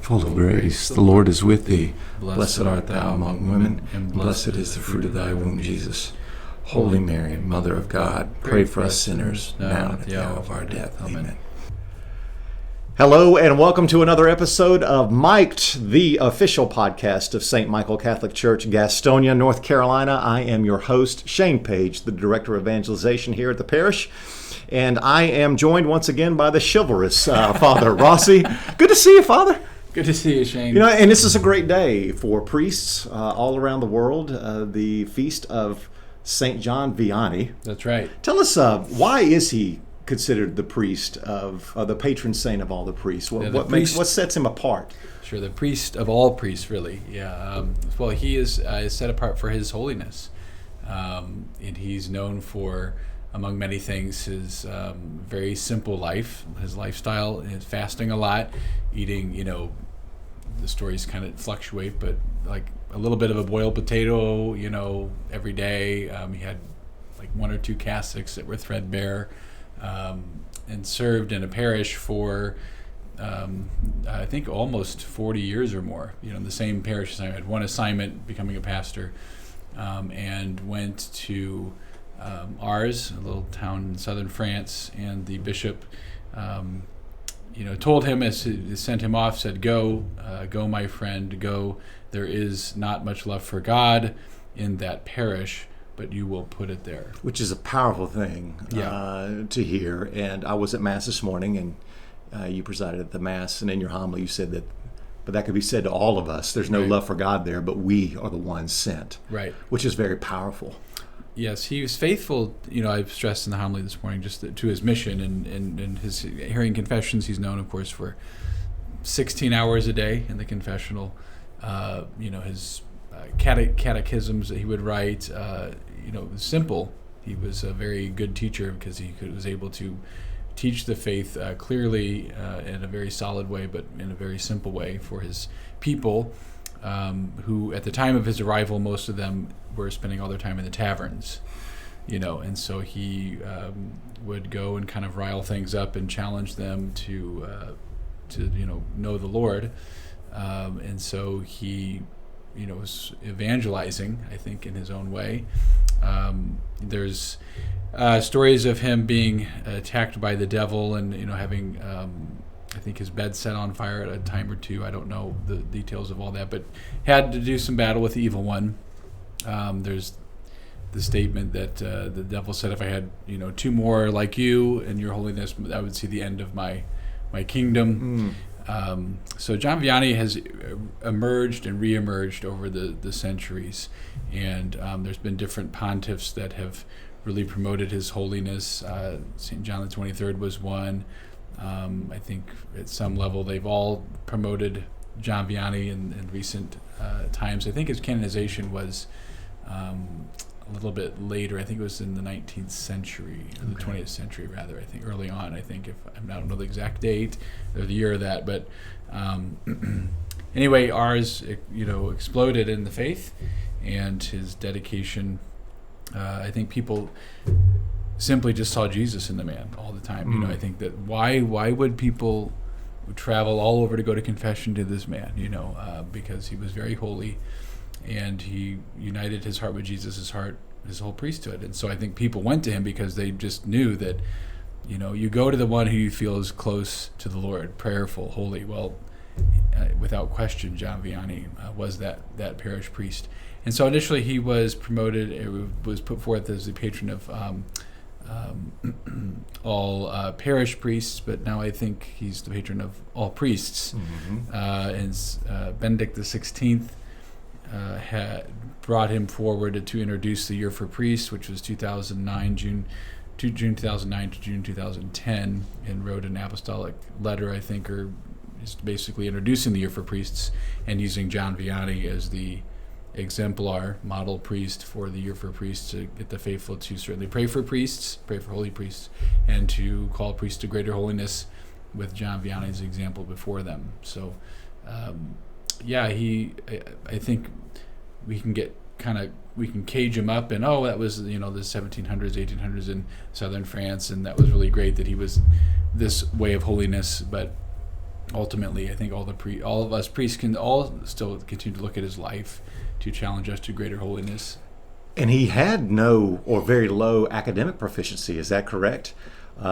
full of grace, the Lord is with thee. Blessed art thou among women, and blessed is the fruit of thy womb, Jesus. Holy Mary, Mother of God, pray for us sinners, now and at the hour of our death. Amen. Hello, and welcome to another episode of Mic'd, the official podcast of St. Michael Catholic Church, Gastonia, North Carolina. I am your host, Shane Page, the Director of Evangelization here at the Parish. And I am joined once again by the chivalrous Father Rossi. Good to see you, Father. Good to see you, Shane. You know, and this is a great day for priests all around the world. The feast of St. John Vianney. That's right. Tell us, why is he considered the priest of the patron saint of all the priests? What sets him apart? Sure, the priest of all priests, really. Yeah. Well, he is set apart for his holiness, and he's known for, among many things, his very simple life, his lifestyle, his fasting a lot, eating. You know, the stories kind of fluctuate, but like a little bit of a boiled potato, you know, every day. He had like one or two cassocks that were threadbare. And served in a parish for, I think, almost 40 years or more. You know, in the same parish assignment. I had one assignment, becoming a pastor, and went to Ars, a little town in southern France, and the bishop, told him, as he sent him off, said, "Go, my friend, go. There is not much left for God in that parish, but you will put it there." Which is a powerful thing to hear. And I was at Mass this morning, and you presided at the Mass, and in your homily you said that, but that could be said to all of us. There's no love for God there, but we are the ones sent. Right. Which is very powerful. Yes, he was faithful, I've stressed in the homily this morning, just to his mission and his hearing confessions. He's known, of course, for 16 hours a day in the confessional. His catechisms that he would write, simple. He was a very good teacher because he was able to teach the faith clearly in a very solid way, but in a very simple way for his people, who at the time of his arrival, most of them were spending all their time in the taverns, and so he would go and kind of rile things up and challenge them to know the Lord, and so he was evangelizing, I think, in his own way. There's stories of him being attacked by the devil and, having, I think, his bed set on fire at a time or two. I don't know the details of all that, but had to do some battle with the evil one. There's the statement that the devil said, if I had, two more like you and your holiness, I would see the end of my kingdom. So John Vianney has emerged and reemerged over the centuries, and there's been different pontiffs that have really promoted his holiness. St. John the 23rd was one. I think at some level they've all promoted John Vianney in recent times. I think his canonization was a little bit later. I think it was in the 19th century, or the 20th century rather, I think, early on, I think. I don't know the exact date or the year of that, but anyway, Ars, exploded in the faith, and his dedication, I think people simply just saw Jesus in the man all the time. I think that why would people travel all over to go to confession to this man, because he was very holy, and he united his heart with Jesus' heart, his whole priesthood. And so I think people went to him because they just knew that, you go to the one who you feel is close to the Lord, prayerful, holy. Well, without question, John Vianney was that parish priest. And so initially he was promoted, it was put forth as the patron of all parish priests, but now I think he's the patron of all priests. And Benedict XVI had brought him forward to introduce the Year for Priests, which was June 2009 to June 2010, and wrote an apostolic letter, I think, or just basically introducing the Year for Priests and using John Vianney as the exemplar model priest for the Year for Priests, to get the faithful to certainly pray for priests, pray for holy priests, and to call priests to greater holiness with John Vianney's example before them. So I think we can cage him up and, that was, the 1700s, 1800s in southern France, and that was really great that he was this way of holiness. But ultimately, I think all of us priests can all still continue to look at his life to challenge us to greater holiness. And he had no or very low academic proficiency. Is that correct?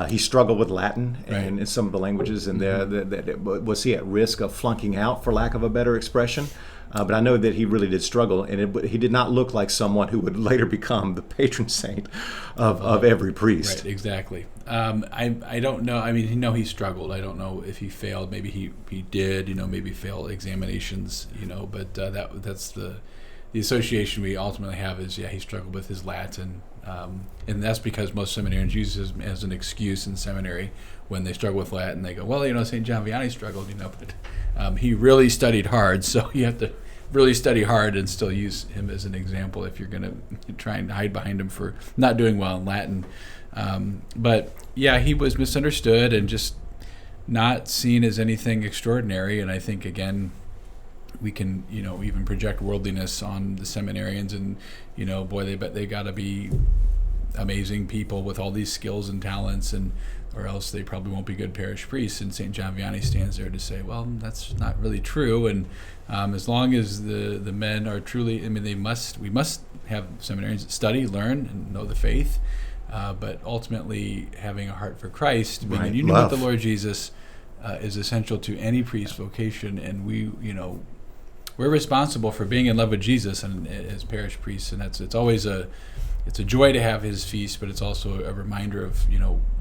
He struggled with Latin and in some of the languages, and was he at risk of flunking out, for lack of a better expression? But I know that he really did struggle, and he did not look like someone who would later become the patron saint of every priest. Right, exactly. I don't know. I mean, he struggled. I don't know if he failed. Maybe he did. Maybe failed examinations. But that's the association we ultimately have is he struggled with his Latin. And that's because most seminarians use it as an excuse in seminary when they struggle with Latin. They go, well, St. John Vianney struggled, but he really studied hard, so you have to really study hard and still use him as an example if you're going to try and hide behind him for not doing well in Latin. But he was misunderstood and just not seen as anything extraordinary. And I think, again, we can, even project worldliness on the seminarians and, they got to be amazing people with all these skills and talents, or else they probably won't be good parish priests. And St. John Vianney stands there to say, well, that's not really true. And as long as the men are truly, we must have seminarians study, learn, and know the faith. But ultimately, having a heart for Christ, being in union with the Lord Jesus, is essential to any priest vocation. And we're responsible for being in love with Jesus and as parish priests, and it's always a joy to have his feast, but it's also a reminder of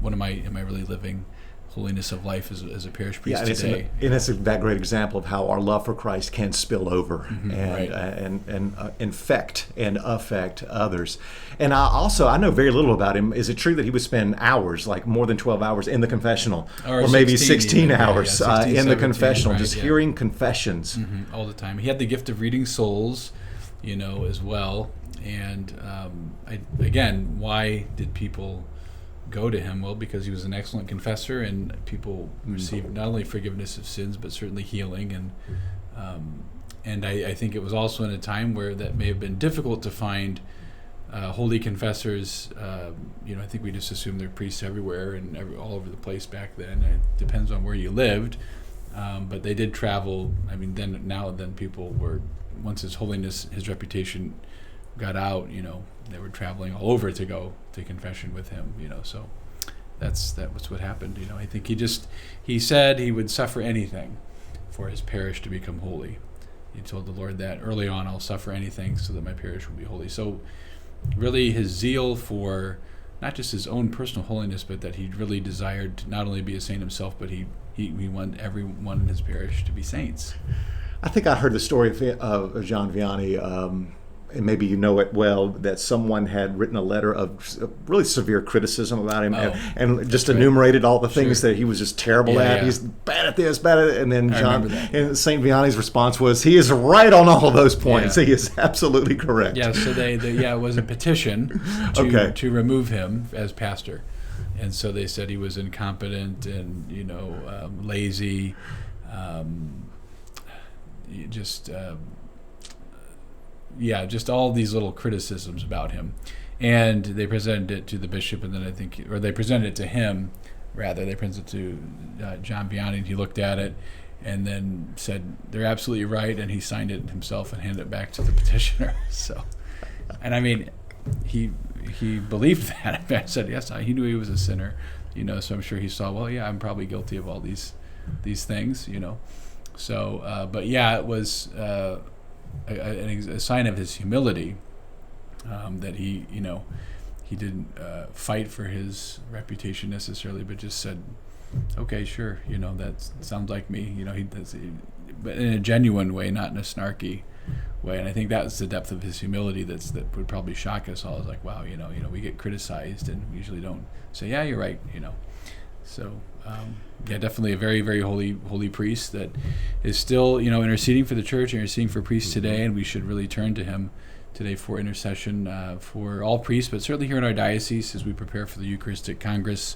what am I really living holiness of life as a parish priest today. And it's that great example of how our love for Christ can spill over and infect and affect others. And I know very little about him. Is it true that he would spend hours, like more than 12 hours in the confessional, or maybe 16 hours 16, in the confessional, just hearing confessions all the time? He had the gift of reading souls, as well. And again, why did people go to him? Well, because he was an excellent confessor, and people received not only forgiveness of sins, but certainly healing. And I think it was also in a time where that may have been difficult to find holy confessors. I think we just assumed there are priests everywhere and all over the place back then. It depends on where you lived, but they did travel. I mean, then people were, once his holiness, his reputation got out, they were traveling all over to go to confession with him, so that was what happened. I think he said he would suffer anything for his parish to become holy. He told the Lord that early on, I'll suffer anything so that my parish will be holy. So really his zeal for not just his own personal holiness, but that he really desired to not only be a saint himself, but he wanted everyone in his parish to be saints. I think I heard the story of John Vianney, and maybe you know it well, that someone had written a letter of really severe criticism about him, and just enumerated all the things that he was just terrible at. Yeah. He's bad at this, bad at it. And then St. Vianney's response was, he is right on all of those points. Yeah. He is absolutely correct. Yeah, so it was a petition to remove him as pastor. And so they said he was incompetent and, lazy, just all these little criticisms about him. And they presented it to the bishop, and then they presented it to him, rather. They presented it to John Vianney, and he looked at it and then said, they're absolutely right, and he signed it himself and handed it back to the petitioner. So, and I mean, he believed that. I said, yes, he knew he was a sinner, so I'm sure he saw, well, yeah, I'm probably guilty of all these things, So, but yeah, it was a sign of his humility, that he didn't fight for his reputation necessarily, but just said, okay, sure, that sounds like me, but in a genuine way, not in a snarky way. And I think that's the depth of his humility that would probably shock us all. It's like, wow, we get criticized and we usually don't say, yeah, you're right, So, definitely a very, very holy priest that is still, interceding for the church, interceding for priests today, and we should really turn to him today for intercession for all priests, but certainly here in our diocese as we prepare for the Eucharistic Congress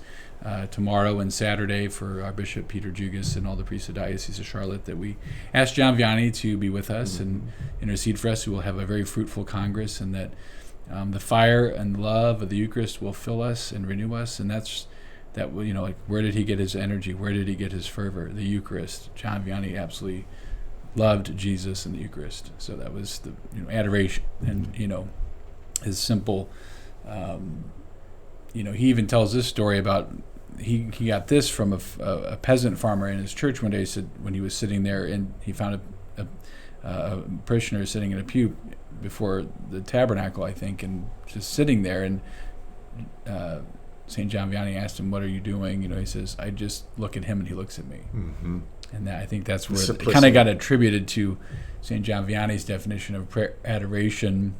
tomorrow and Saturday for our Bishop Peter Jugas and all the priests of the Diocese of Charlotte, that we ask John Vianney to be with us and intercede for us. We will have a very fruitful Congress, and that the fire and love of the Eucharist will fill us and renew us, and that's that, like, where did he get his energy? Where did he get his fervor? The Eucharist. John Vianney absolutely loved Jesus in the Eucharist. So that was the adoration, and his simple. He even tells this story about he got this from a peasant farmer in his church one day. He said when he was sitting there and he found a parishioner sitting in a pew before the tabernacle, I think, and just sitting there, and St. John Vianney asked him, "What are you doing?" He says, "I just look at him and he looks at me." Mm-hmm. And I think that's where it kind of got attributed to St. John Vianney's definition of prayer, adoration.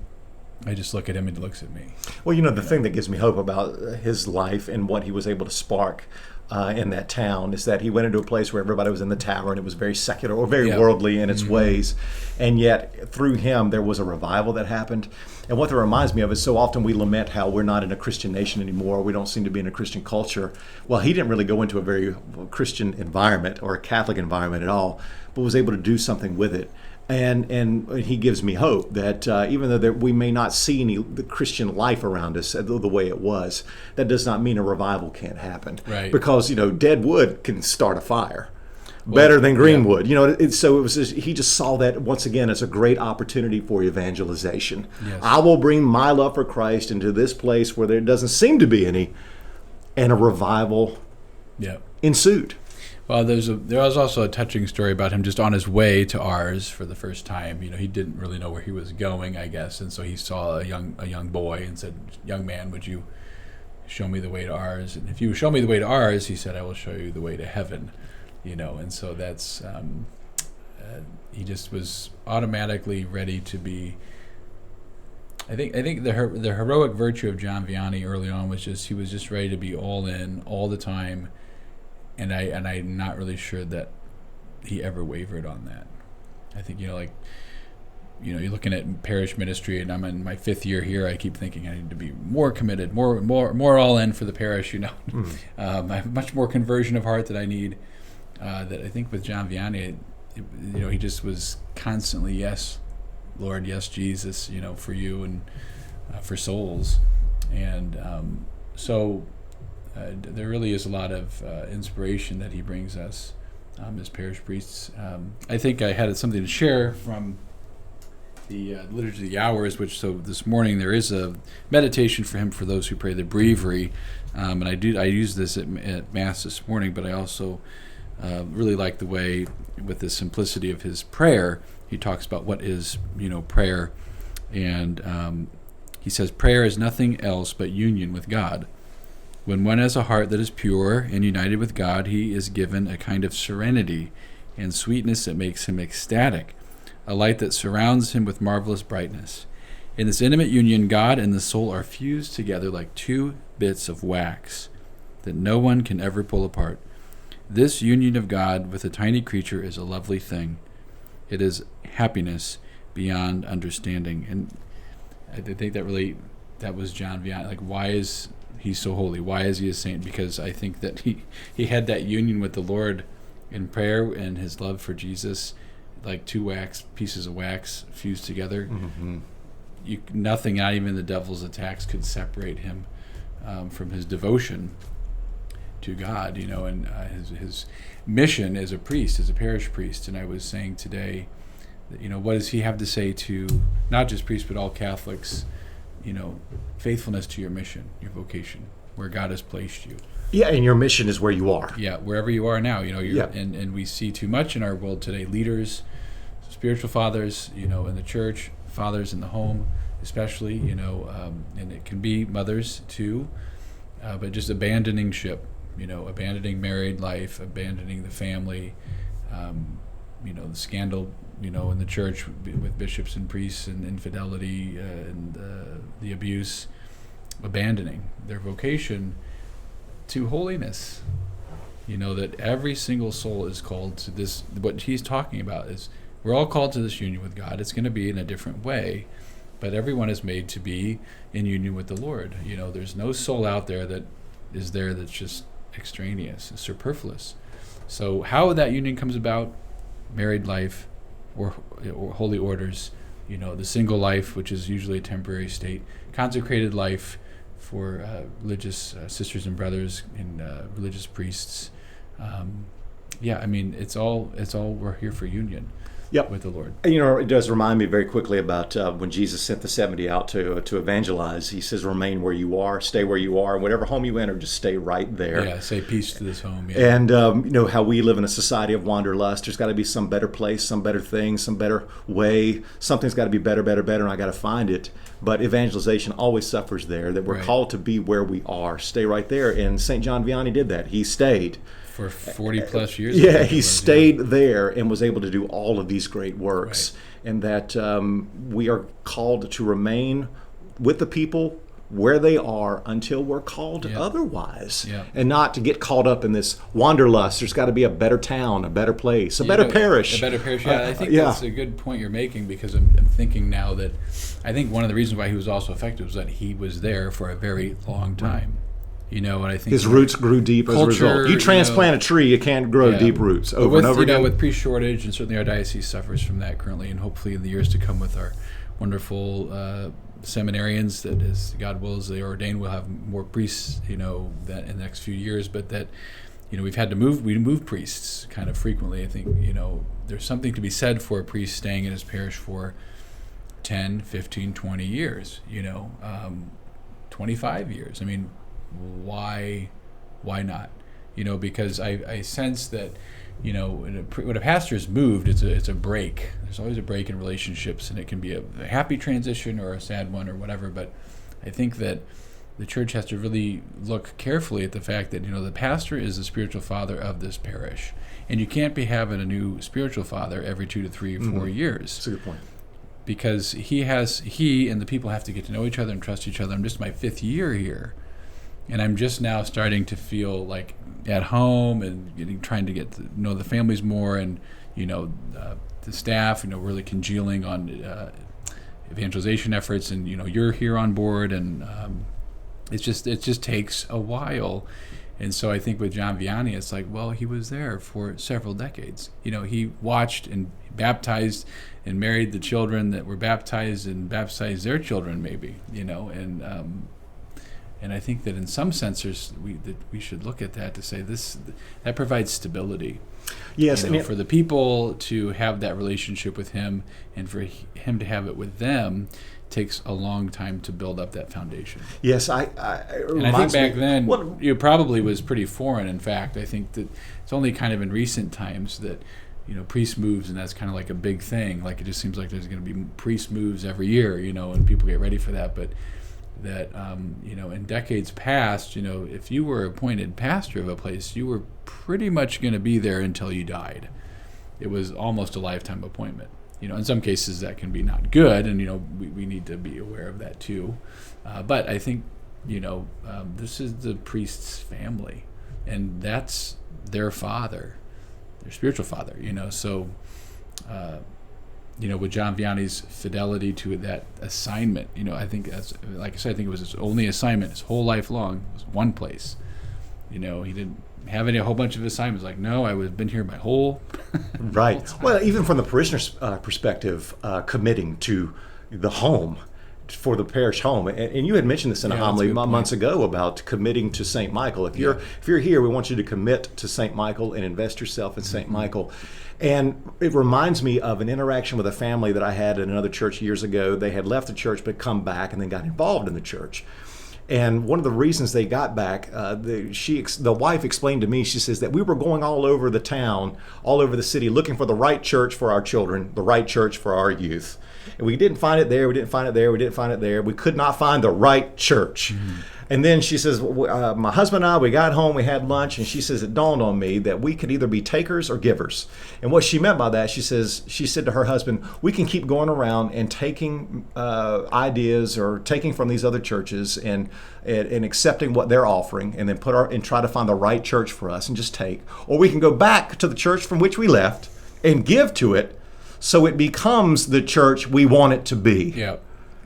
I just look at him and he looks at me. Well, the thing that gives me hope about his life and what he was able to spark in that town is that he went into a place where everybody was in the tower and it was very secular or very worldly in its ways. And yet through him there was a revival that happened. And what that reminds me of is so often we lament how we're not in a Christian nation anymore. We don't seem to be in a Christian culture. Well, he didn't really go into a very Christian environment or a Catholic environment at all, but was able to do something with it. And he gives me hope that even though we may not see the Christian life around us the way it was, that does not mean a revival can't happen. Right. Because dead wood can start a fire better than green wood. So it was he just saw that once again as a great opportunity for evangelization. Yes. I will bring my love for Christ into this place where there doesn't seem to be any, and a revival ensued. Well, there was also a touching story about him just on his way to Ars for the first time. He didn't really know where he was going, I guess, and so he saw a young boy and said, "Young man, would you show me the way to Ars? And if you show me the way to Ars," he said, "I will show you the way to heaven." And so that's he just was automatically ready to be. I think the heroic virtue of John Vianney early on was just he was just ready to be all in all the time. And I'm not really sure that he ever wavered on that. I think you're looking at parish ministry, and I'm in my 5th year here. I keep thinking I need to be more committed, more all in for the parish. I have much more conversion of heart that I need. That I think with John Vianney, he just was constantly, yes, Lord, yes, Jesus, for you and for souls, and so. There really is a lot of inspiration that he brings us as parish priests. I think I had something to share from the Liturgy of the Hours, so this morning there is a meditation for him for those who pray the Breviary, and I used this at Mass this morning, but I also really like the way, with the simplicity of his prayer, he talks about what is prayer, and he says, "Prayer is nothing else but union with God. When one has a heart that is pure and united with God, he is given a kind of serenity and sweetness that makes him ecstatic, a light that surrounds him with marvelous brightness. In this intimate union, God and the soul are fused together like 2 bits of wax that no one can ever pull apart. This union of God with a tiny creature is a lovely thing. It is happiness beyond understanding." And I think that was John Vianney. Like, why is he's so holy? Why is he a saint? Because I think that he had that union with the Lord in prayer, and his love for Jesus, like 2 pieces of wax fused together. Mm-hmm. Nothing, not even the devil's attacks, could separate him from his devotion to God. And his mission as a priest, as a parish priest. And I was saying today that what does he have to say to not just priests but all Catholics? Faithfulness to your mission, your vocation, where God has placed you. Yeah, and your mission is where you are. Yeah, wherever you are now. And we see too much in our world today. Leaders, spiritual fathers, in the church, fathers in the home, especially, and it can be mothers too, but just abandoning ship, abandoning married life, abandoning the family, the scandal, in the church with bishops and priests and infidelity and the abuse, abandoning their vocation to holiness. That every single soul is called to this. What he's talking about is we're all called to this union with God. It's going to be in a different way, but everyone is made to be in union with the Lord. There's no soul out there that's just extraneous and superfluous. So how that union comes about, married life, or holy orders, the single life, which is usually a temporary state, consecrated life, religious sisters and brothers and religious priests. I mean, it's all we're here for union. Yep. With the Lord. It does remind me very quickly about when Jesus sent the 70 out to evangelize. He says, remain where you are, stay where you are, and whatever home you enter, just stay right there. Yeah, say peace to this home. Yeah. And how we live in a society of wanderlust. There's got to be some better place, some better thing, some better way. Something's got to be better, and I got to find it. But evangelization always suffers there, that we're called to be where we are. Stay right there. And St. John Vianney did that. He stayed. For 40 plus years. Yeah, he stayed there and was able to do all of these great works. Right. And that we are called to remain with the people where they are until we're called otherwise. Yeah. And not to get caught up in this wanderlust. There's got to be a better town, a better place, a better parish. A better parish, I think that's a good point you're making, because I'm thinking now that I think one of the reasons why he was also effective was that he was there for a very long time. And I think his roots grew deep as a result. You transplant a tree, you can't grow deep roots over and over again. With priest shortage, and certainly our diocese suffers from that currently, and hopefully in the years to come with our wonderful seminarians, that as God wills they ordain, we'll have more priests, that in the next few years. But that, we've had to move priests kind of frequently. I think, there's something to be said for a priest staying in his parish for 10, 15, 20 years, 25 years. I mean, why not? Because I sense that, when a pastor's moved, it's a break. There's always a break in relationships, and it can be a happy transition or a sad one or whatever. But I think that the church has to really look carefully at the fact that, the pastor is the spiritual father of this parish, and you can't be having a new spiritual father every 2 to 3 or 4 years. That's a good point. Because he and the people have to get to know each other and trust each other. I'm just my 5th year here. And I'm just now starting to feel like at home and trying to get to know the families more, and the staff, really congealing on evangelization efforts, and you're here on board, and it just takes a while. And so I think with John Vianney, it's like, well, he was there for several decades. He watched and baptized and married the children that were baptized and baptized their children, maybe, and I think that in some sense we should look at that to say that provides stability. Yes, for the people to have that relationship with him, and for him to have it with them, takes a long time to build up that foundation. Yes, I think back then it probably was pretty foreign. In fact, I think that it's only kind of in recent times that priest moves, and that's kind of like a big thing. Like, it just seems like there's going to be priest moves every year, and people get ready for that. But that in decades past, if you were appointed pastor of a place, you were pretty much going to be there until you died. It was almost a lifetime appointment. In some cases that can be not good, and we need to be aware of that too. But I think this is the priest's family, and that's their father, their spiritual father. So. With John Vianney's fidelity to that assignment, I think that's, like I said, I think it was his only assignment his whole life long, was one place. He didn't have a whole bunch of assignments. Like, no, I've been here my whole right. Whole well, even from the parishioner's perspective, committing to the home, for the parish home, and you had mentioned this in a homily months ago about committing to St. Michael. If you're here, we want you to commit to St. Michael and invest yourself in St. Michael. And it reminds me of an interaction with a family that I had in another church years ago. They had left the church but come back and then got involved in the church. And one of the reasons they got back, the wife explained to me, she says that we were going all over the town, all over the city, looking for the right church for our children, the right church for our youth. And we didn't find it there, we didn't find it there, we didn't find it there. We could not find the right church. Mm-hmm. And then she says, my husband and I, we got home, we had lunch, and she says, it dawned on me that we could either be takers or givers. And what she meant by that, she said to her husband, we can keep going around and taking ideas or taking from these other churches and accepting what they're offering, and then try to find the right church for us and just take. Or we can go back to the church from which we left and give to it, so it becomes the church we want it to be,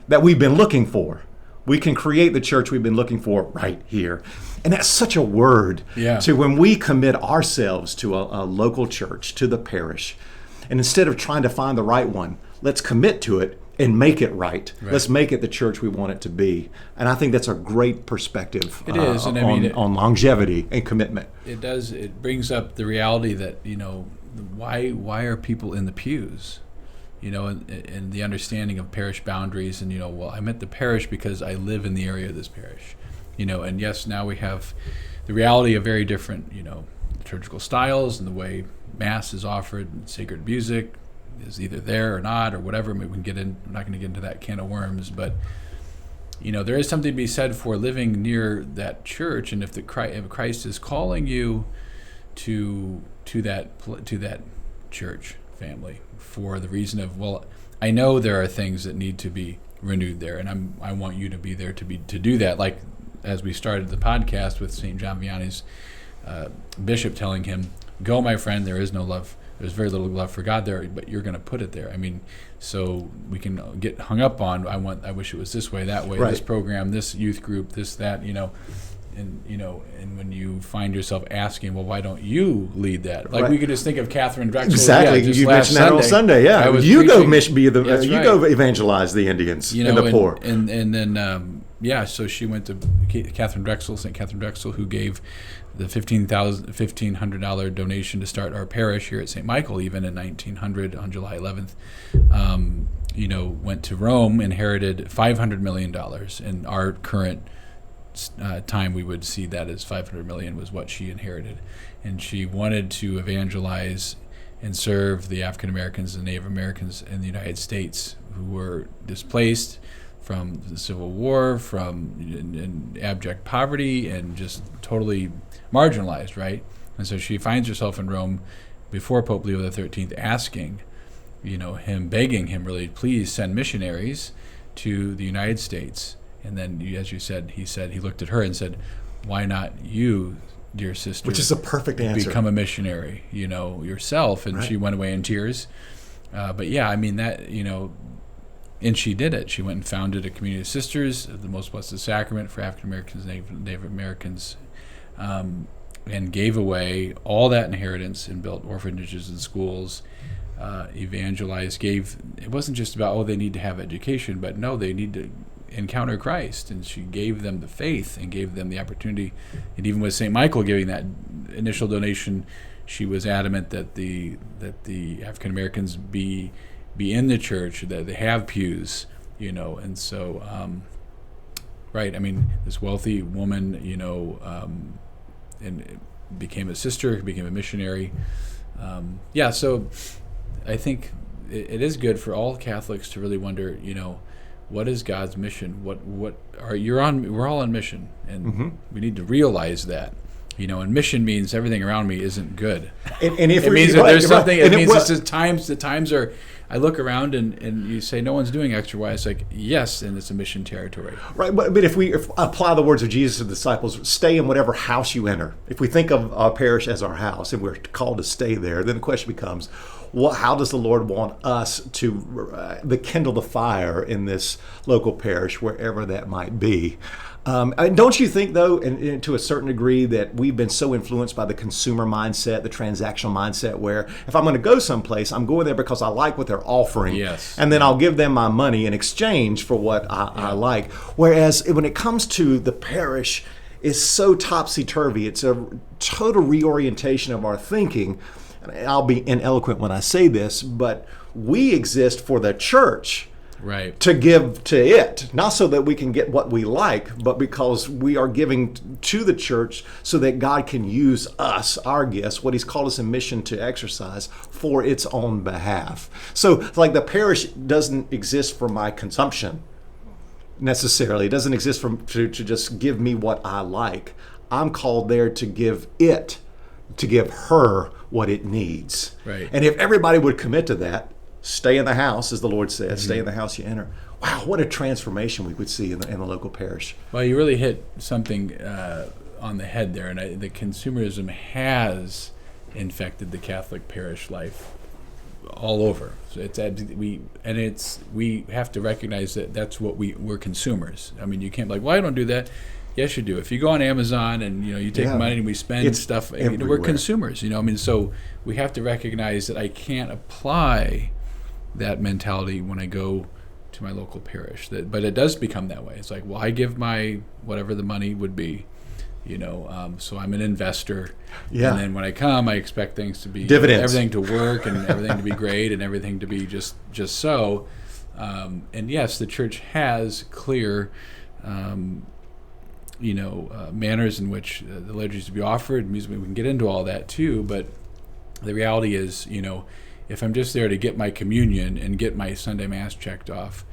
that we've been looking for. We can create the church we've been looking for right here. And that's such a word to when we commit ourselves to a local church, to the parish. And instead of trying to find the right one, let's commit to it and make it right. Right. Let's make it the church we want it to be. And I think that's a great perspective It is, and I mean, on longevity and commitment. It does. It brings up the reality that, why are people in the pews? And the understanding of parish boundaries, and well, I'm at the parish because I live in the area of this parish, and yes, now we have the reality of very different, liturgical styles and the way Mass is offered, and sacred music is either there or not, or whatever. Maybe we can get in. I'm not going to get into that can of worms, but there is something to be said for living near that church, and if Christ is calling you to that church family for the reason of, well, I know there are things that need to be renewed there, and I want you to be there to do that. Like as we started the podcast with St. John Vianney's bishop telling him, "Go, my friend. There is no love. There's very little love for God there, but you're going to put it there." I mean, so we can get hung up on, I wish it was this way, that way, right. This program, this youth group, this, that, and when you find yourself asking, well, why don't you lead that? Like, right. We could just think of Catherine Drexel. Exactly. Yeah, you mentioned that on Sunday. Yeah, you go go evangelize the Indians and the poor. And then so she went to Catherine Drexel, St. Catherine Drexel, who gave the $1,500 donation to start our parish here at St. Michael, even in 1900 on July 11th. Went to Rome, inherited $500 million, and our current time we would see that as 500 million was what she inherited, and she wanted to evangelize and serve the African Americans and Native Americans in the United States who were displaced from the Civil War, from in abject poverty, and just totally marginalized, right? And so she finds herself in Rome before Pope Leo XIII asking, him, begging him really, please send missionaries to the United States. And then, as you said, he looked at her and said, why not you, dear sister? Which is a perfect answer. Become a missionary, yourself. And right. She went away in tears. But yeah, I mean, that, and she did it. She went and founded a community of sisters of the Most Blessed Sacrament for African Americans, Native Americans, and gave away all that inheritance and built orphanages and schools, evangelized, it wasn't just about, they need to have education, but no, they need to encounter Christ, and she gave them the faith and gave them the opportunity. And even with St. Michael giving that initial donation, she was adamant that the African Americans be in the church, that they have pews, and so right. I mean, this wealthy woman, and became a sister, became a missionary. So I think it is good for all Catholics to really wonder, what is God's mission? We're all on mission, and we need to realize that. And mission means everything around me isn't good. And if it means that there's something. Right. It means it's the times are. I look around and you say no one's doing X or Y. It's like yes, and it's a mission territory. Right, but if we apply the words of Jesus to the disciples, stay in whatever house you enter. If we think of our parish as our house and we're called to stay there, then the question becomes, how does the Lord want us to kindle the fire in this local parish, wherever that might be? And don't you think, though, and to a certain degree, that we've been so influenced by the consumer mindset, the transactional mindset, where if I'm going to go someplace, I'm going there because I like what they're offering, yes, and then I'll give them my money in exchange for what I like. Whereas when it comes to the parish, it's so topsy-turvy. It's a total reorientation of our thinking. I'll be ineloquent when I say this, but we exist for the church. Right. To give to it, not so that we can get what we like, but because we are giving to the church so that God can use us, our gifts, what He's called us in mission to exercise, for its own behalf. So, like, the parish doesn't exist for my consumption necessarily. It doesn't exist to just give me what I like. I'm called there to give her what it needs. Right. And if everybody would commit to that, stay in the house, as the Lord said, stay in the house you enter. Wow, what a transformation we would see in the local parish. Well, you really hit something on the head there, and the consumerism has infected the Catholic parish life all over. So we have to recognize that that's what we're consumers. I mean, you can't be like, well, I don't do that. Yes, you do. If you go on Amazon and you take money and we spend stuff, we're consumers. So we have to recognize that I can't apply that mentality when I go to my local parish. But it does become that way. It's like, well, I give my whatever the money would be, so I'm an investor. Yeah. And then when I come, I expect things to be dividends, everything to work, and everything to be great, and everything to be just so. And yes, the church has clear, manners in which the liturgy is to be offered. Music, we can get into all that too, but the reality is, if I'm just there to get my communion and get my Sunday Mass checked off,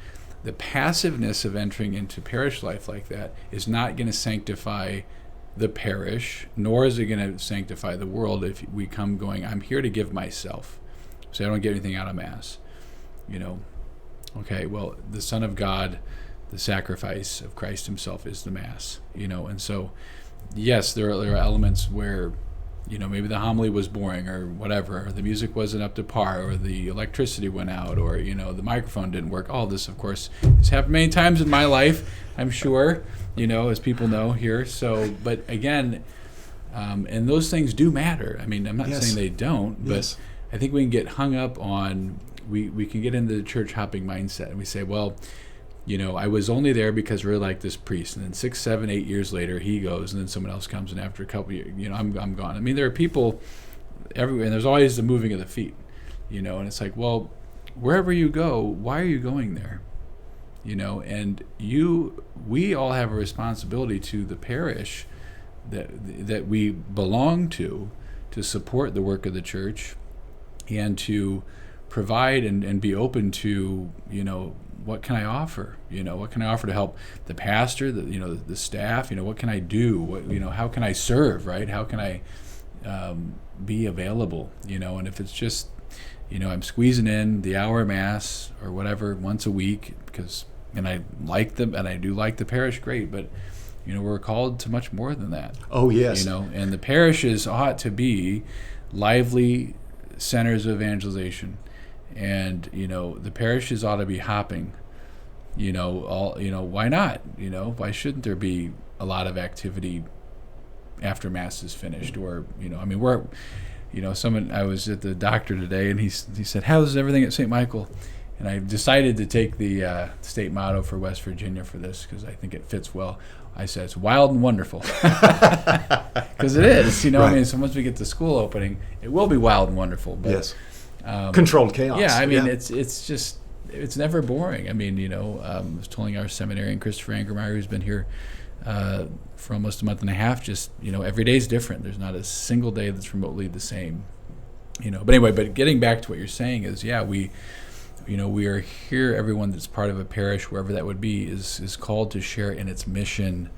the passiveness of entering into parish life like that is not going to sanctify the parish, nor is it going to sanctify the world if we come going, I'm here to give myself, so I don't get anything out of Mass. Okay, well, the Son of God, the sacrifice of Christ himself is the Mass, and so, yes, there are elements where, maybe the homily was boring or whatever, or the music wasn't up to par, or the electricity went out, or, the microphone didn't work. All this, of course, has happened many times in my life, I'm sure, as people know here. So, but again, and those things do matter. I mean, I'm not saying they don't, but I think we can get hung up on, we can get into the church hopping mindset, and we say, well, I was only there because I really like this priest, and then 6, 7, 8 years later he goes, and then someone else comes, and after a couple of years, I'm gone. I mean, there are people everywhere, and there's always the moving of the feet, and it's like, well, wherever you go, why are you going there? And we all have a responsibility to the parish that we belong to support the work of the church, and to provide and be open to, what can I offer? What can I offer to help the pastor, the staff? What can I do? How can I serve? Right? How can I be available? And if it's just, I'm squeezing in the hour Mass or whatever once a week and I like them, and I do like the parish, great. But we're called to much more than that. Oh yes. And the parishes ought to be lively centers of evangelization. And the parishes ought to be hopping. Why not? Why shouldn't there be a lot of activity after Mass is finished? Or we're, someone, I was at the doctor today, and he said, "How's everything at St. Michael?" And I decided to take the state motto for West Virginia for this because I think it fits well. I said it's wild and wonderful, because it is. Right. So once we get the school opening, it will be wild and wonderful. But, yes. Controlled chaos. Yeah, it's never boring. I was telling our seminarian, Christopher Angermeyer, who's been here for almost a month and a half, just, every day is different. There's not a single day that's remotely the same. But anyway, getting back to what you're saying is, we are here, everyone that's part of a parish, wherever that would be, is called to share in its mission.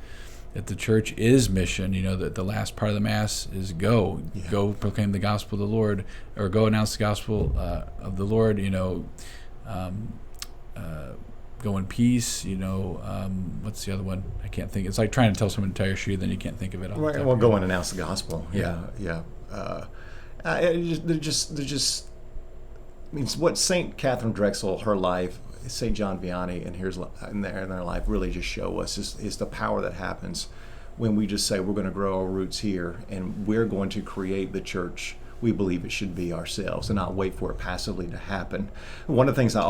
That the church is mission, that the last part of the Mass is go proclaim the gospel of the Lord, or go announce the gospel of the Lord, go in peace, what's the other one? I can't think. It's like trying to tell someone to tie your shoe, then you can't think of it. Right, well, go and announce the gospel. Yeah. They're just, what St. Catherine Drexel, her life, St. John Vianney, and their life really just show us is the power that happens when we just say we're going to grow our roots here, and we're going to create the church we believe it should be ourselves, and not wait for it passively to happen. One of the things I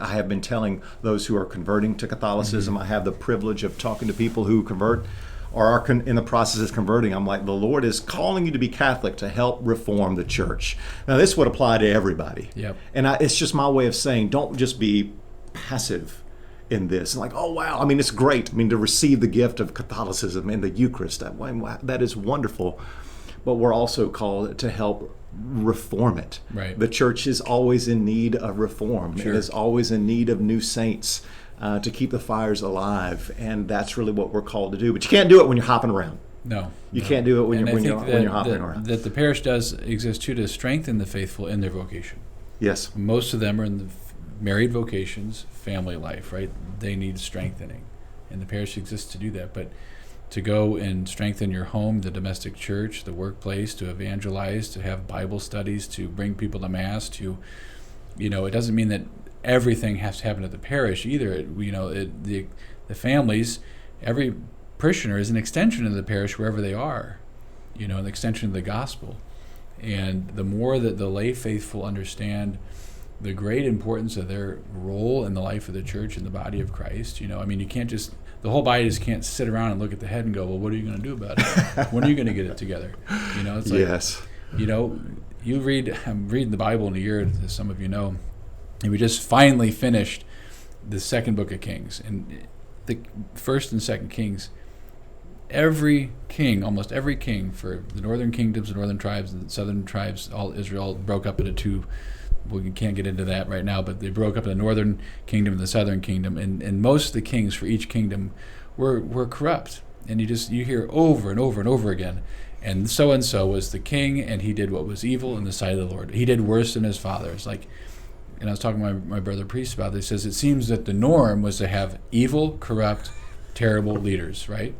have been telling those who are converting to Catholicism, I have the privilege of talking to people who convert or are in the process of converting. I'm like, the Lord is calling you to be Catholic to help reform the church. Now, this would apply to everybody. Yep. And it's just my way of saying, don't just be passive in this. Like, oh, wow. It's great. To receive the gift of Catholicism and the Eucharist, that is wonderful. But we're also called to help reform it. Right. The church is always in need of reform. Sure. It is always in need of new saints. To keep the fires alive, and that's really what we're called to do. But you can't do it when you're hopping around. No, you can't do it when you're hopping around. That the parish does exist too to strengthen the faithful in their vocation. Yes, most of them are in the married vocations, family life. Right, they need strengthening, and the parish exists to do that. But to go and strengthen your home, the domestic church, the workplace, to evangelize, to have Bible studies, to bring people to Mass, it doesn't mean that everything has to happen at the parish either. The families, every parishioner is an extension of the parish wherever they are, an extension of the gospel. And the more that the lay faithful understand the great importance of their role in the life of the church and the body of Christ. I mean, you can't just, the whole body just can't sit around and look at the head and go, well, what are you going to do about it? When are you going to get it together? It's like, yes. I'm reading the Bible in a year, as some of you know, and we just finally finished the second book of Kings. And the first and second Kings, almost every king for the northern kingdoms, the northern tribes, and the southern tribes, all Israel broke up into two. We can't get into that right now, but they broke up the northern kingdom and the southern kingdom, and most of the kings for each kingdom were corrupt. And you hear over and over and over again, and so was the king, and he did what was evil in the sight of the Lord. He did worse than his father. It's like, and I was talking to my brother priest about this. He says it seems that the norm was to have evil, corrupt, terrible leaders, right?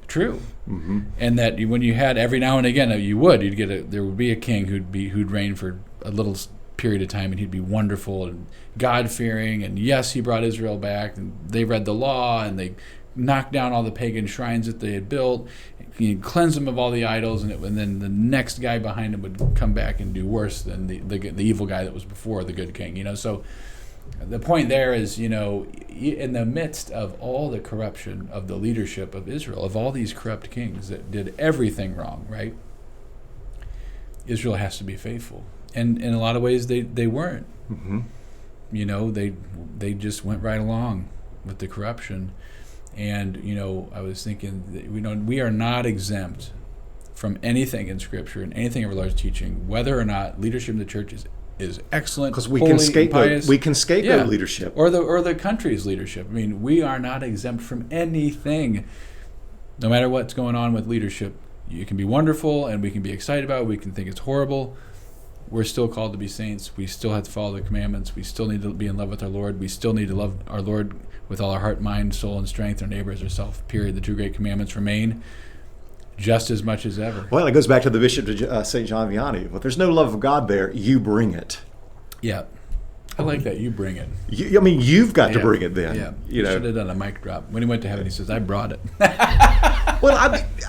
True. Mm-hmm. And that when you had every now and again, there would be a king who'd reign for a little period of time, and he'd be wonderful and God-fearing, and yes, he brought Israel back, and they read the law, and they knocked down all the pagan shrines that they had built, he cleansed them of all the idols, and then the next guy behind him would come back and do worse than the evil guy that was before the good king. So the point there is, in the midst of all the corruption of the leadership of Israel, of all these corrupt kings that did everything wrong, right? Israel has to be faithful. And in a lot of ways, they weren't. Mm-hmm. They just went right along with the corruption. And, I was thinking that, we are not exempt from anything in Scripture and anything of our Lord's teaching, whether or not leadership in the church is excellent, because we can scapegoat leadership, or the country's leadership. I mean, we are not exempt from anything, no matter what's going on with leadership. You can be wonderful, and we can be excited about it. We can think it's horrible. We're still called to be saints. We still have to follow the commandments. We still need to be in love with our Lord. We still need to love our Lord with all our heart, mind, soul, and strength. Our neighbor as ourselves. Period. The two great commandments remain just as much as ever. Well, it goes back to the Bishop St. John Vianney. Well, if there's no love of God there, you bring it. Yeah. I like that. You bring it. You've got to bring it then. Yeah. You should have done a mic drop. When he went to heaven, he says, I brought it. Well,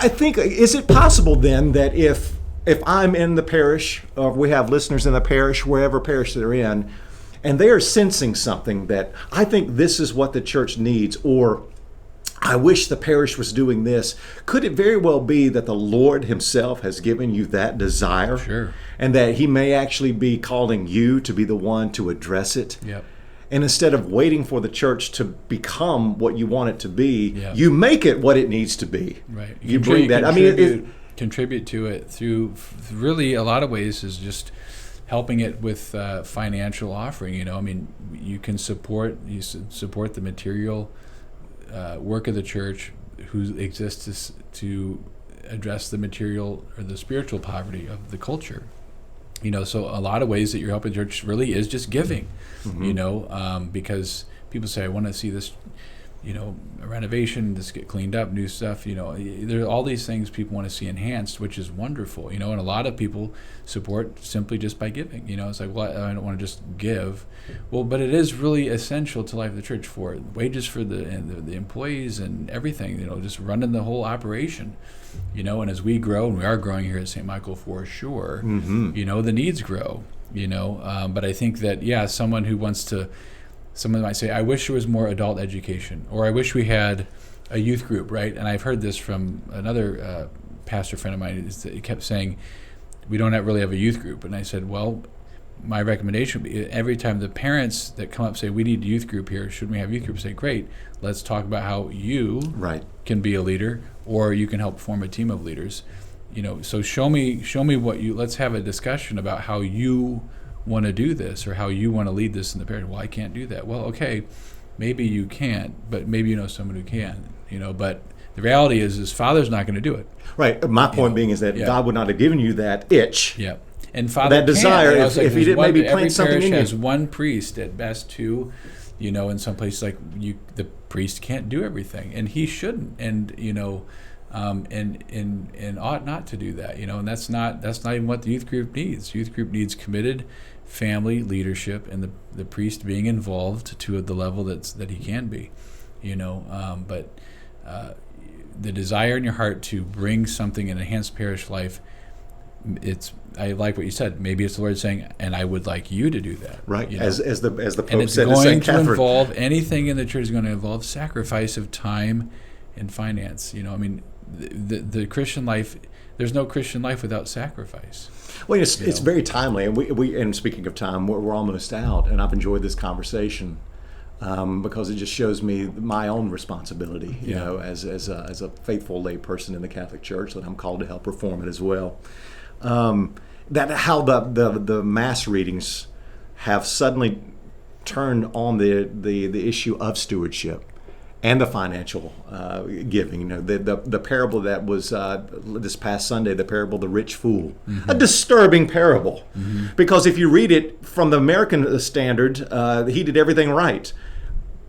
I think, is it possible then that if I'm in the parish, or we have listeners in the parish, wherever parish they're in, and they are sensing something that I think this is what the church needs, or I wish the parish was doing this, could it very well be that the Lord himself has given you that desire? Sure. And that he may actually be calling you to be the one to address it? Yep. And instead of waiting for the church to become what you want it to be, you make it what it needs to be. Right. You bring that. Contribute to it through really a lot of ways is just helping it with financial offering. You can support the material work of the church, who exists to address the material or the spiritual poverty of the culture. So a lot of ways that you're helping the church really is just giving. Mm-hmm. Because people say, I want to see this, a renovation, this get cleaned up, new stuff. There are all these things people want to see enhanced, which is wonderful. And a lot of people support simply just by giving. It's like, well, I don't want to just give. Well, but it is really essential to life of the church for wages for the employees and everything. Just running the whole operation. And as we grow, and we are growing here at St. Michael for sure. Mm-hmm. The needs grow. But I think that someone who wants to. Someone might say, I wish there was more adult education, or I wish we had a youth group, right? And I've heard this from another pastor friend of mine. He kept saying, we don't really have a youth group. And I said, well, my recommendation would be every time the parents that come up say, we need a youth group here, shouldn't we have a youth group? Say, great, let's talk about how you can be a leader, or you can help form a team of leaders. So show me let's have a discussion about how you want to do this, or how you want to lead this in the parish. Well, I can't do that. Well, okay, maybe you can't, but maybe you know someone who can. But the reality is Father's not going to do it. Right. My point being is that God would not have given you that itch. Yeah. And Father that desire, if he didn't maybe plant something in you. Every parish has one priest, at best two. In some places like the priest can't do everything, and he shouldn't. And and ought not to do that. And that's not even what the youth group needs. Youth group needs committed family leadership, and the priest being involved to the level that he can be. But the desire in your heart to bring something and enhance parish life I like what you said. Maybe it's the Lord saying, and I would like you to do that. Right. You know? As the Pope And it's said to going St. to Catherine. involve anything in the church is going to involve sacrifice of time and finance. I mean, the Christian life. There's no Christian life without sacrifice. Well, it's very timely, and we and speaking of time, we're almost out, and I've enjoyed this conversation because it just shows me my own responsibility, you know, as a faithful lay person in the Catholic Church, that I'm called to help reform it as well. That how the mass readings have suddenly turned on the issue of stewardship and the financial giving. You know, the parable that was this past Sunday, the parable of the rich fool, a disturbing parable, because if you read it from the American standard, he did everything right,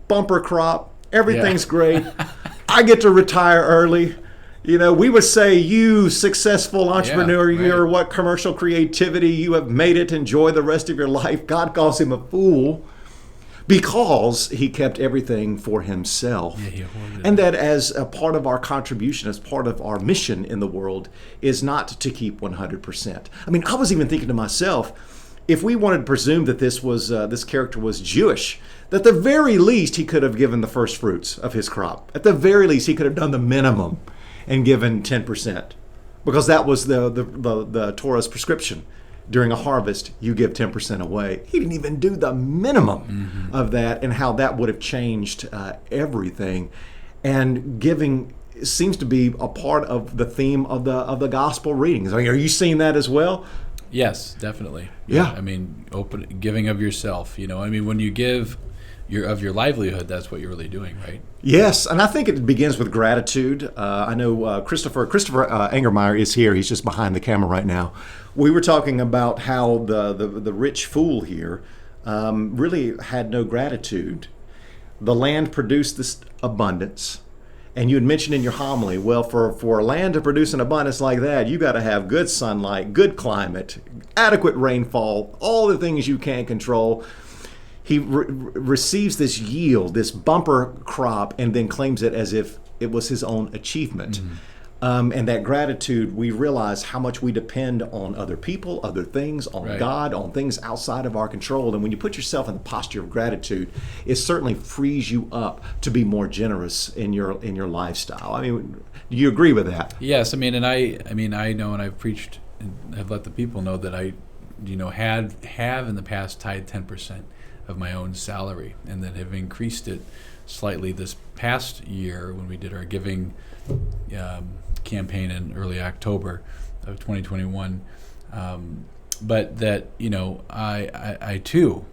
bumper crop, everything's great. I get to retire early. You know, we would say, you successful entrepreneur, you're what commercial creativity, you have made it, enjoy the rest of your life. God calls him a fool because he kept everything for himself. And that as a part of our contribution, as part of our mission in the world, is not to keep 100%. I mean, I was even thinking to myself, if we wanted to presume that this character was Jewish, that at the very least he could have given the first fruits of his crop. At the very least he could have done the minimum and given 10%, because that was the Torah's prescription. During a harvest, you give 10% away. He didn't even do the minimum of that, and how that would have changed everything. And giving seems to be a part of the theme of the gospel readings. I mean, are you seeing that as well? Yes, definitely. Yeah. I mean, giving of yourself. You know, I mean, when you give of your livelihood, that's what you're really doing, right? Yes, and I think it begins with gratitude. I know Christopher Angermeyer is here. He's just behind the camera right now. We were talking about how the rich fool here really had no gratitude. The land produced this abundance. And you had mentioned in your homily, well, for land to produce an abundance like that, you got to have good sunlight, good climate, adequate rainfall, all the things you can't control. He receives this yield, this bumper crop, and then claims it as if it was his own achievement. And that gratitude, we realize how much we depend on other people, other things, on God, on things outside of our control. And when you put yourself in the posture of gratitude, it certainly frees you up to be more generous in your lifestyle. I mean, do you agree with that? Yes, I mean, I know, and I've preached and have let the people know that I, have in the past tithed 10% of my own salary, and then have increased it slightly this past year when we did our giving campaign in early October of 2021. But that, I too,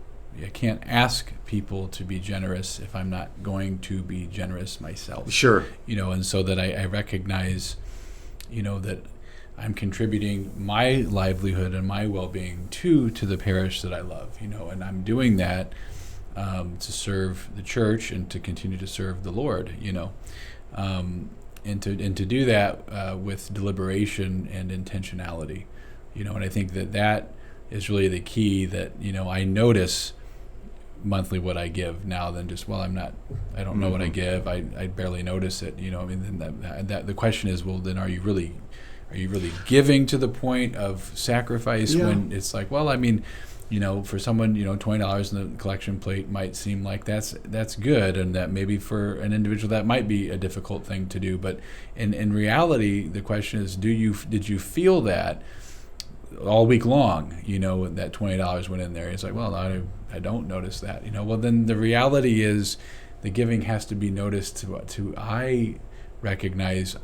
I can't ask people to be generous if I'm not going to be generous myself. Sure. And so that I recognize, that I'm contributing my livelihood and my well-being to the parish that I love, and I'm doing that to serve the church and to continue to serve the Lord, and to do that with deliberation and intentionality, and I think that is really the key. That I notice monthly what I give now than just I don't know what I give. I barely notice it. Then that the question is, well, then are you really giving to the point of sacrifice? When it's like, for someone, $20 in the collection plate might seem like that's good, and that maybe for an individual that might be a difficult thing to do. But in reality, the question is, did you feel that all week long? That $20 went in there. It's like, I don't notice that. Well, then the reality is, the giving has to be noticed to I recognize,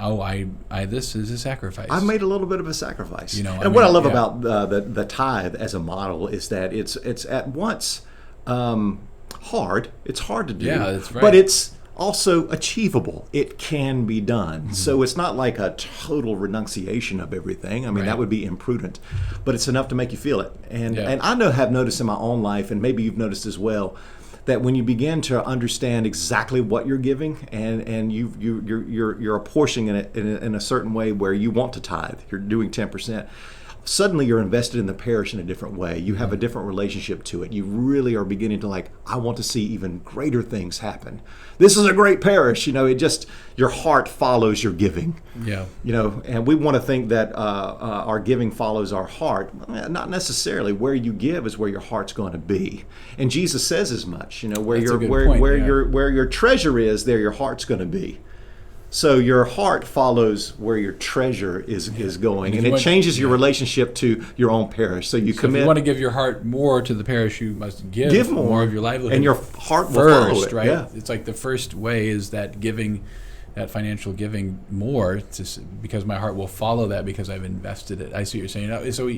this is a sacrifice. I've made a little bit of a sacrifice. What I love about the tithe as a model is that it's at once hard. It's hard to do. Yeah, that's right. But it's also achievable. It can be done. So it's not like a total renunciation of everything. I mean, that would be imprudent. But it's enough to make you feel it. And I have noticed in my own life, and maybe you've noticed as well, that when you begin to understand exactly what you're giving, and you're apportioning it in a certain way where you want to tithe, you're doing 10%. suddenly you're invested in the parish in a different way. You have a different relationship to it. You really are beginning to I want to see even greater things happen. This is a great parish. It just, your heart follows your giving. Yeah. And we want to think that our giving follows our heart. Not necessarily. Where you give is where your heart's going to be. And Jesus says as much. Where your treasure is, there your heart's going to be. So your heart follows where your treasure is going, and it changes your relationship to your own parish. So commit. If you want to give your heart more to the parish, you must give more of your livelihood, and your heart will follow it. Right? Yeah. It's like the first way is that giving, that financial giving more, because my heart will follow that because I've invested it. I see what you're saying. So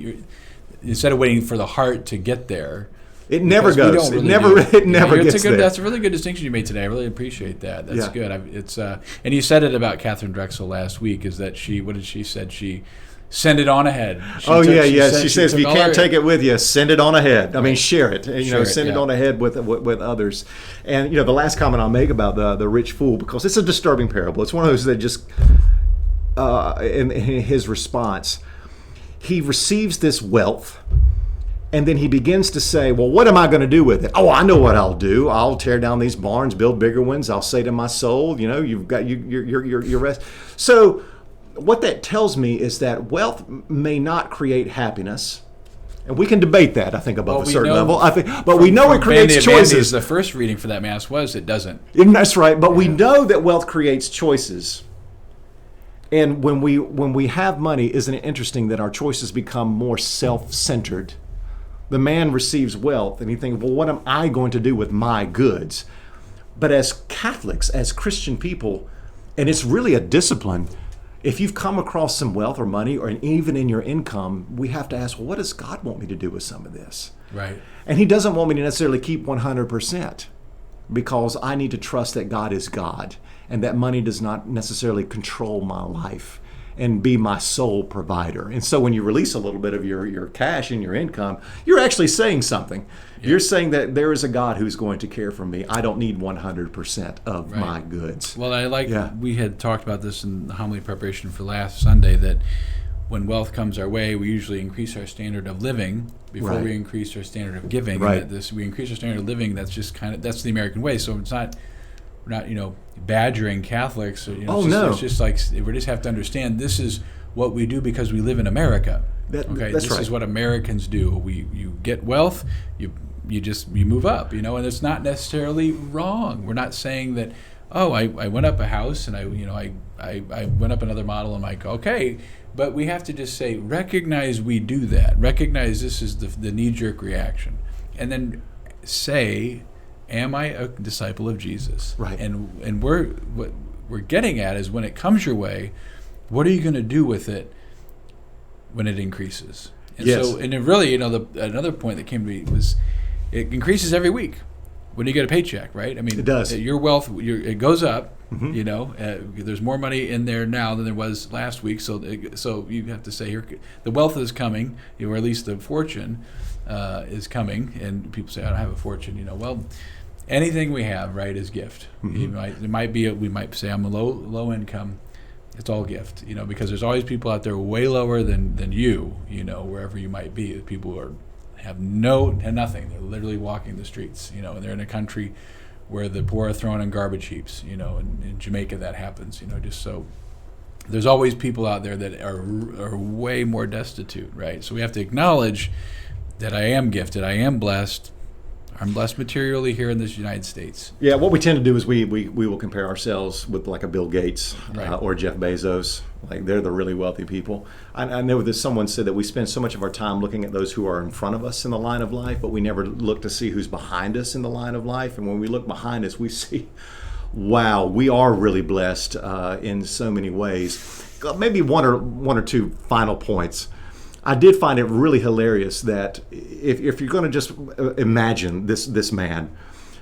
instead of waiting for the heart to get there. It never goes. It never gets there. That's a really good distinction you made today. I really appreciate that. That's good. And you said it about Catherine Drexel last week. Is that what did she said? She send it on ahead. She says if you can't take it with you, send it on ahead. I mean, share it. And, send it on ahead with others. And the last comment I'll make about the rich fool, because it's a disturbing parable. It's one of those that just in his response, he receives this wealth. And then he begins to say, well, what am I going to do with it? Oh, I know what I'll do. I'll tear down these barns, build bigger ones. I'll say to my soul, you've got your rest. So what that tells me is that wealth may not create happiness. And we can debate that, I think, above a certain level. But we know it creates choices. The first reading for that Mass was it doesn't. And that's right. But we know that wealth creates choices. And when we have money, isn't it interesting that our choices become more self-centered? The man receives wealth and he thinks, well, what am I going to do with my goods? But as Catholics, as Christian people, and it's really a discipline, if you've come across some wealth or money, or even in your income, we have to ask, well, what does God want me to do with some of this? Right. And he doesn't want me to necessarily keep 100%, because I need to trust that God is God and that money does not necessarily control my life and be my sole provider. And so when you release a little bit of your cash and your income, you're actually saying something. Yeah. You're saying that there is a God who's going to care for me. I don't need 100% of my goods. Well, we had talked about this in the homily preparation for last Sunday, that when wealth comes our way, we usually increase our standard of living before we increase our standard of giving. Right. And we increase our standard of living, that's the American way. So we're not badgering Catholics. It's just like we just have to understand this is what we do because we live in America. This is what Americans do. You get wealth, you move up, and it's not necessarily wrong. We're not saying that, I went up a house and I went up another model and I'm like, okay, but we have to just say, recognize we do that. Recognize this is the knee-jerk reaction, and then say, am I a disciple of Jesus? Right. And what we're getting at is when it comes your way, what are you going to do with it when it increases? And it really, another point that came to me was it increases every week when you get a paycheck, right? I mean, it does. Your wealth, it goes up. Mm-hmm. There's more money in there now than there was last week. So you have to say, here, the wealth is coming, or at least the fortune is coming. And people say, I don't have a fortune. Well, anything we have, right, is gift. Mm-hmm. We might say I'm a low income. It's all gift, because there's always people out there way lower than you, wherever you might be. People who have nothing. They're literally walking the streets, and they're in a country where the poor are thrown in garbage heaps, in Jamaica that happens, just so. There's always people out there that are way more destitute, right? So we have to acknowledge that I am gifted, I am blessed. I'm blessed materially here in this United States. Yeah, what we tend to do is we will compare ourselves with like a Bill Gates or Jeff Bezos. Like they're the really wealthy people. I know that someone said that we spend so much of our time looking at those who are in front of us in the line of life, but we never look to see who's behind us in the line of life. And when we look behind us, we see, wow, we are really blessed in so many ways. Maybe one or two final points. I did find it really hilarious that if you're going to just imagine this man,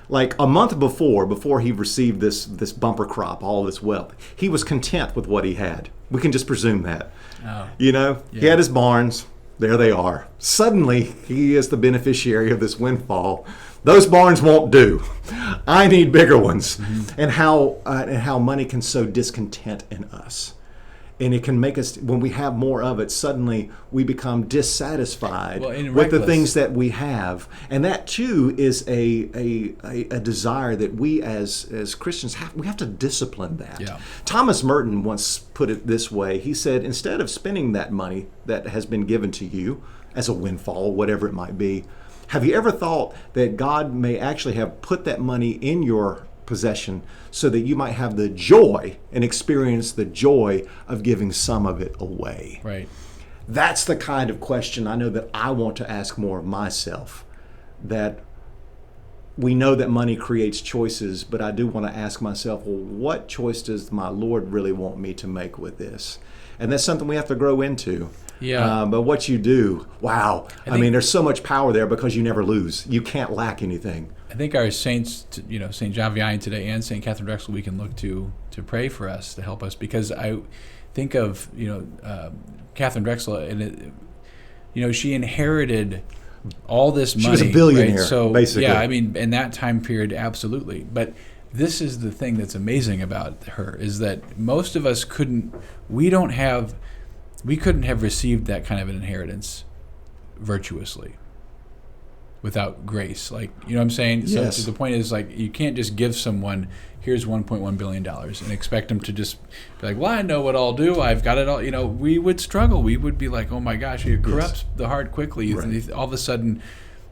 like a month before he received this bumper crop, all this wealth, he was content with what he had. We can just presume that. Oh. He had his barns. There they are. Suddenly, he is the beneficiary of this windfall. Those barns won't do. I need bigger ones. Mm-hmm. And how money can sow discontent in us. And it can make us, when we have more of it, suddenly we become dissatisfied and with the reckless. things that we have. And that too is a desire that we as Christians we have to discipline that. Yeah. Thomas Merton once put it this way. He said, instead of spending that money that has been given to you as a windfall, whatever it might be, have you ever thought that God may actually have put that money in your possession so that you might have the joy and experience the joy of giving some of it away? Right. That's the kind of question I know that I want to ask more of myself. That we know that money creates choices, but I do want to ask myself, well, what choice does my Lord really want me to make with this? And that's something we have to grow into. Yeah. But what you do, wow. I mean, there's so much power there because you never lose. You can't lack anything. I think our saints, St. John Vianney today and St. Catherine Drexel, we can look to pray for us, to help us, because I think of Catherine Drexel, and she inherited all this money. She was a billionaire, right? So basically. Yeah, I mean, in that time period, absolutely. But this is the thing that's amazing about her, is that most of us couldn't have received that kind of an inheritance virtuously, without grace. Like, you know what I'm saying? Yes. So the point is, like, you can't just give someone, here's $1.1 billion and expect them to just be like, well, I know what I'll do. I've got it all. We would struggle. We would be like, oh my gosh, it corrupts the heart quickly. Right. All of a sudden,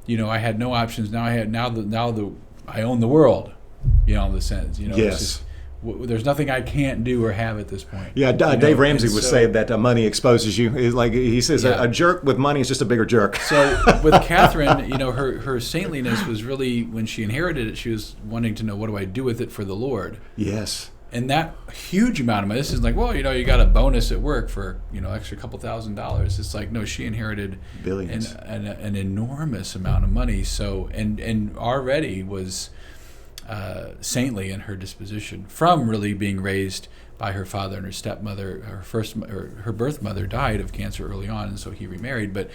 I had no options. Now I own the world, in the sense, Yes. It's just, there's nothing I can't do or have at this point. Yeah, Dave Ramsey would say that money exposes you. It's like he says, a jerk with money is just a bigger jerk. So with Catherine, her saintliness was really, when she inherited it, she was wanting to know, what do I do with it for the Lord? Yes. And that huge amount of money, this is like, well, you got a bonus at work for, extra couple $1,000s. It's like, no, she inherited billions, an enormous amount of money. So, and already was saintly in her disposition, from really being raised by her father and her stepmother. Her birth mother died of cancer early on, and so he remarried. But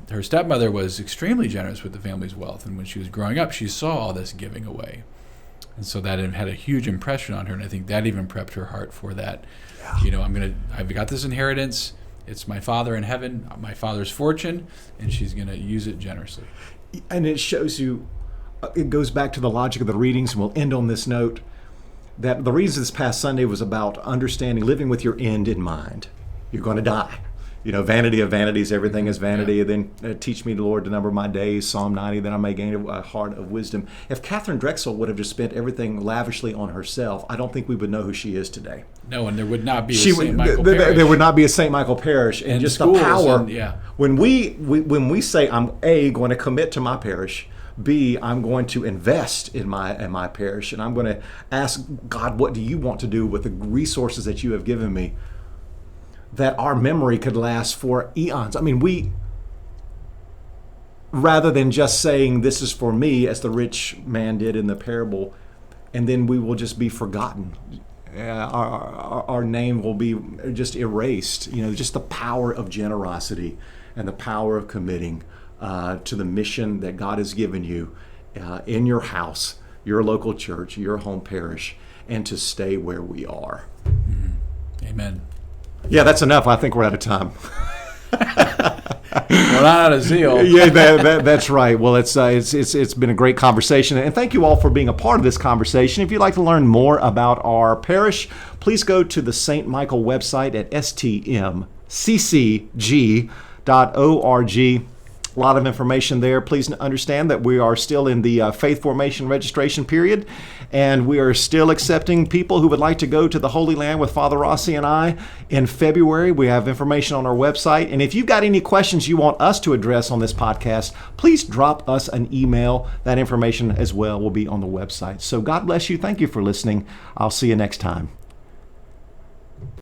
her stepmother was extremely generous with the family's wealth, and when she was growing up, she saw all this giving away, and so that had a huge impression on her. And I think that even prepped her heart for that. Yeah. I've got this inheritance. It's my Father in heaven, my Father's fortune, and she's going to use it generously. And it shows you. It goes back to the logic of the readings, and we'll end on this note, that the reason this past Sunday was about understanding, living with your end in mind. You're going to die. Vanity of vanities, everything is vanity. Yeah. Then teach me, the Lord, to number my days, Psalm 90, then I may gain a heart of wisdom. If Catherine Drexel would have just spent everything lavishly on herself, I don't think we would know who she is today. No, and there would not be a St. Michael Parish. There would not be a St. Michael Parish. And just the power. When we say, I'm A, going to commit to my parish, B, I'm going to invest in my parish, and I'm going to ask God, what do you want to do with the resources that you have given me, that our memory could last for eons. I mean, rather than just saying this is for me, as the rich man did in the parable, and then we will just be forgotten. Our name will be just erased. Just the power of generosity and the power of committing to the mission that God has given you in your house, your local church, your home parish, and to stay where we are. Mm-hmm. Amen. Yeah, that's enough. I think we're out of time. We're not out of zeal. Yeah, that's right. Well, it's been a great conversation, and thank you all for being a part of this conversation. If you'd like to learn more about our parish, please go to the St. Michael website at stmccg.org. A lot of information there. Please understand that we are still in the faith formation registration period, and we are still accepting people who would like to go to the Holy Land with Father Rossi and I in February. We have information on our website, and if you've got any questions you want us to address on this podcast, please drop us an email. That information as well will be on the website. So God bless you. Thank you for listening. I'll see you next time.